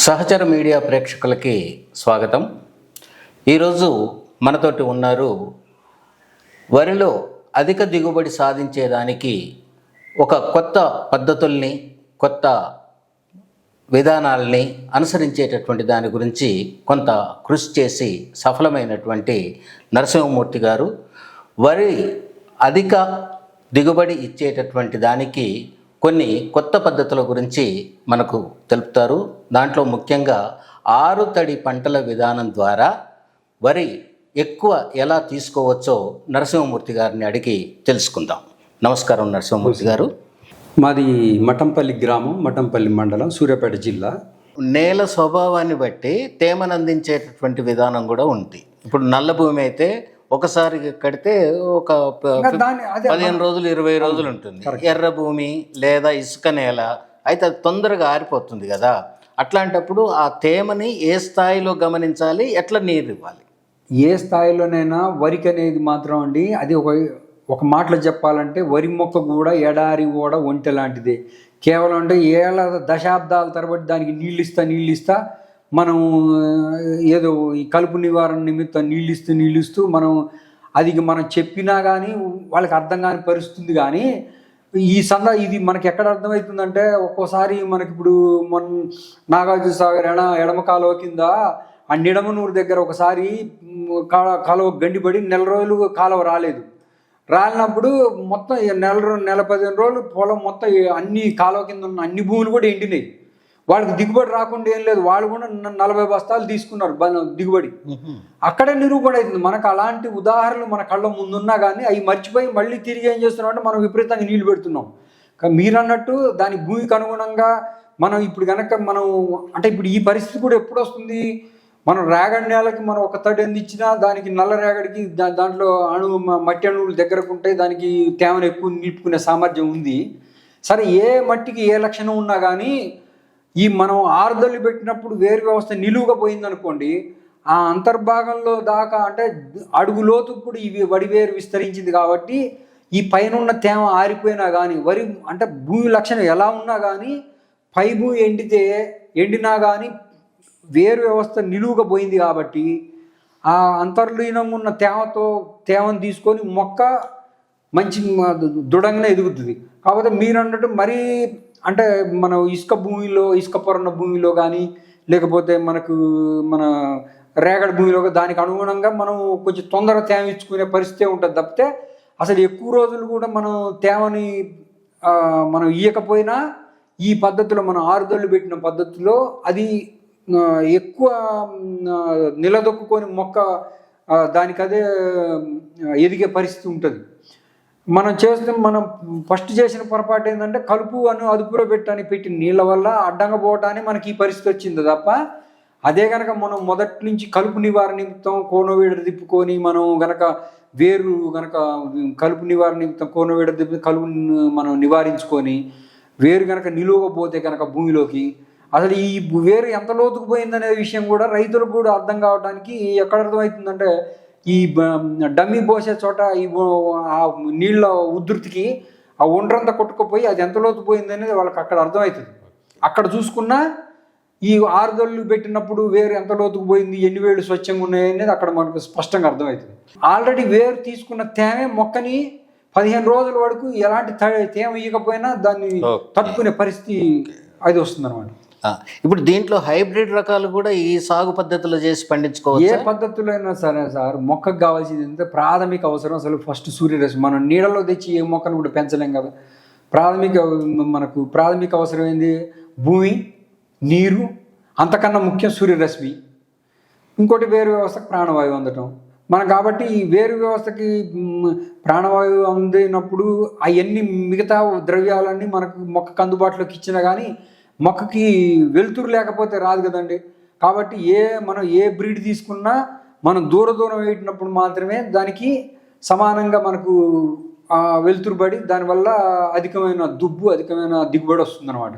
సహచర మీడియా ప్రేక్షకులకి స్వాగతం. ఈరోజు మనతోటి ఉన్నారు వరిలో అధిక దిగుబడి సాధించేదానికి ఒక కొత్త పద్ధతుల్ని, కొత్త విధానాలని అనుసరించేటటువంటి దాని గురించి కొంత కృషి చేసి సఫలమైనటువంటి నరసింహమూర్తి గారు. వరి అధిక దిగుబడి ఇచ్చేటటువంటి దానికి కొన్ని కొత్త పద్ధతుల గురించి మనకు తెలుపుతారు. దాంట్లో ముఖ్యంగా ఆరుతడి పంటల విధానం ద్వారా వరి ఎక్కువ ఎలా తీసుకోవచ్చో నరసింహమూర్తి గారిని అడిగి తెలుసుకుందాం. నమస్కారం నరసింహమూర్తి గారు. మాది మఠంపల్లి గ్రామం, మఠంపల్లి మండలం, సూర్యాపేట జిల్లా. నేల స్వభావాన్ని బట్టి తేమను అందించేటటువంటి విధానం కూడా ఉంది. ఇప్పుడు నల్ల భూమి అయితే ఒకసారి కడితే ఒక 15 రోజులు 20 రోజులు ఉంటుంది. ఎర్ర భూమి లేదా ఇసుక నేల అయితే అది తొందరగా ఆరిపోతుంది కదా. అట్లాంటప్పుడు ఆ తేమని ఏ స్థాయిలో గమనించాలి, ఎట్లా నీరు ఇవ్వాలి? ఏ స్థాయిలోనైనా వరికి అనేది మాత్రం అండి, అది ఒక మాటలో చెప్పాలంటే వరి మొక్క కూడా ఎడారి కూడా ఒంటె లాంటిదే. కేవలం అంటే ఏళ్ళ దశాబ్దాల తరబడి దానికి నీళ్ళు ఇస్తా మనం ఏదో ఈ కలుపు నివారణ నిమిత్తం నీళ్ళు ఇస్తూ మనం చెప్పినా కానీ వాళ్ళకి అర్థం కాని పరిస్థితుంది. కానీ ఇది మనకి ఎక్కడ అర్థమవుతుందంటే, ఒక్కోసారి మనకి ఇప్పుడు నాగార్జున సాగర్ ఎడమ కాలువ కింద ఆ నిడమనూరు దగ్గర ఒకసారి కాలువ గండిపడి 4 రోజులు కాలువ రాలినప్పుడు మొత్తం నెల 15 రోజులు పొలం మొత్తం అన్ని కాలువ కింద ఉన్న అన్ని భూములు కూడా ఎండినాయి. వాళ్ళకి దిగుబడి రాకుండా ఏం లేదు, వాళ్ళు కూడా 40 బస్తాలు తీసుకున్నారు దిగుబడి. అక్కడే నిరూపణ అవుతుంది. మనకు అలాంటి ఉదాహరణలు మన కళ్ళ ముందున్నా కానీ అవి మర్చిపోయి మళ్ళీ తిరిగి ఏం చేస్తున్నాం అంటే మనం విపరీతంగా నీళ్లు పెడుతున్నాం. కానీ మీరు అన్నట్టు దాని భూమికి అనుగుణంగా మనం ఇప్పుడు కనుక అంటే ఇప్పుడు ఈ పరిస్థితి కూడా ఎప్పుడు వస్తుంది, మనం రేగడి నేలకి మనం ఒక తడి అందించినా దానికి నల్ల రేగడికి దాంట్లో మట్టి అణువులు దగ్గరకు ఉంటాయి, దానికి తేమను ఎక్కువ నిలుపుకునే సామర్థ్యం ఉంది. సరే, ఏ మట్టికి ఏ లక్షణం ఉన్నా కానీ మనం ఆరుదళ్ళు పెట్టినప్పుడు వేరు వ్యవస్థ నిలువుగా పోయిందనుకోండి, ఆ అంతర్భాగంలో దాకా అంటే అడుగు లోతుకు కూడా వడి వేరు విస్తరించింది. కాబట్టి ఈ పైన ఉన్న తేమ ఆరిపోయినా కానీ వరి అంటే భూమి లక్షణం ఎలా ఉన్నా కానీ పై భూమి ఎండినా కానీ వేరు వ్యవస్థ నిలువుగా పోయింది. కాబట్టి ఆ అంతర్లీనంగా ఉన్న తేమను తీసుకొని మొక్క మంచి దృఢంగానే ఎదుగుతుంది. కాకపోతే మీరు అన్నట్టు మరీ అంటే మనం ఇసుక పొరన్న భూమిలో కానీ లేకపోతే మన రేగడి భూమిలో దానికి అనుగుణంగా మనం కొంచెం తొందరగా తేమ ఇచ్చుకునే పరిస్థితి ఉంటుంది తప్పితే అసలు ఎక్కువ రోజులు కూడా మనం తేమని మనం ఇయ్యకపోయినా ఈ పద్ధతిలో మనం ఆరుదళ్ళు పెట్టిన పద్ధతిలో అది ఎక్కువ నిలదొక్కుని మొక్క దానికదే ఎదిగే పరిస్థితి ఉంటుంది. మనం ఫస్ట్ చేసిన పొరపాటు ఏంటంటే కలుపు అదుపులో పెట్టి నీళ్ళ వల్ల అడ్డంగా పోవటానికి మనకి ఈ పరిస్థితి వచ్చింది తప్ప, అదే కనుక మనం మొదటి నుంచి కలుపు నివారణ నిమిత్తం కోనోవేడ తిప్పుకొని మనం గనక కలుపు నివారణ నిమిత్తం కోనోవేడ తిప్పి కలుపుని మనం నివారించుకొని వేరు కనుక నిలువగా పోతే కనుక భూమిలోకి అసలు ఈ వేరు ఎంత లోతుకు పోయిందనే విషయం కూడా రైతులకు కూడా అర్థం కావడానికి ఎక్కడ అర్థమవుతుందంటే, ఈ డమ్మీ పోసే చోట ఆ నీళ్ళ ఉధృతికి ఆ ఒండ్రంతా కొట్టుకుపోయి అది ఎంత లోతు పోయింది అనేది వాళ్ళకి అక్కడ అర్థమవుతుంది. అక్కడ చూసుకున్నా ఈ ఆరుదళ్ళు పెట్టినప్పుడు వేరు ఎంత లోతుకు పోయింది, ఎన్ని వేళ్ళు స్వచ్ఛంగా ఉన్నాయి అనేది అక్కడ మనకు స్పష్టంగా అర్థమవుతుంది. ఆల్రెడీ వేరు తీసుకున్న తేమే మొక్కని 15 రోజుల వరకు ఎలాంటి తేమ ఇవ్వకపోయినా దాన్ని తట్టుకునే పరిస్థితి అది వస్తుంది అన్నమాట. ఇప్పుడు దీంట్లో హైబ్రిడ్ రకాలు కూడా ఈ సాగు పద్ధతిలో చేసి పండించుకోవచ్చు. ఏ పద్ధతిలో అయినా సరే సార్, మొక్కకు కావాల్సింది అంటే ప్రాథమిక అవసరం అసలు ఫస్ట్ సూర్యరశ్మి. మనం నీడలో తెచ్చి ఏ మొక్కను కూడా పెంచలేం కదా. మనకు ప్రాథమిక అవసరం ఏంది? భూమి, నీరు, అంతకన్నా ముఖ్యం సూర్యరశ్మి. ఇంకోటి వేరు వ్యవస్థకు ప్రాణవాయువు అందటం. కాబట్టి ఈ వేరు వ్యవస్థకి ప్రాణవాయువు అందినప్పుడు అవన్నీ మిగతా ద్రవ్యాలన్నీ మనకు మొక్కకు అందుబాటులోకి ఇచ్చినా కానీ మొక్కకి వెలుతురు లేకపోతే రాదు కదండి. కాబట్టి మనం ఏ బ్రీడ్ తీసుకున్నా మనం దూరం వేసినప్పుడు మాత్రమే దానికి సమానంగా మనకు వెలుతురు పడి దానివల్ల అధికమైన దిగుబడి వస్తుంది అన్నమాట.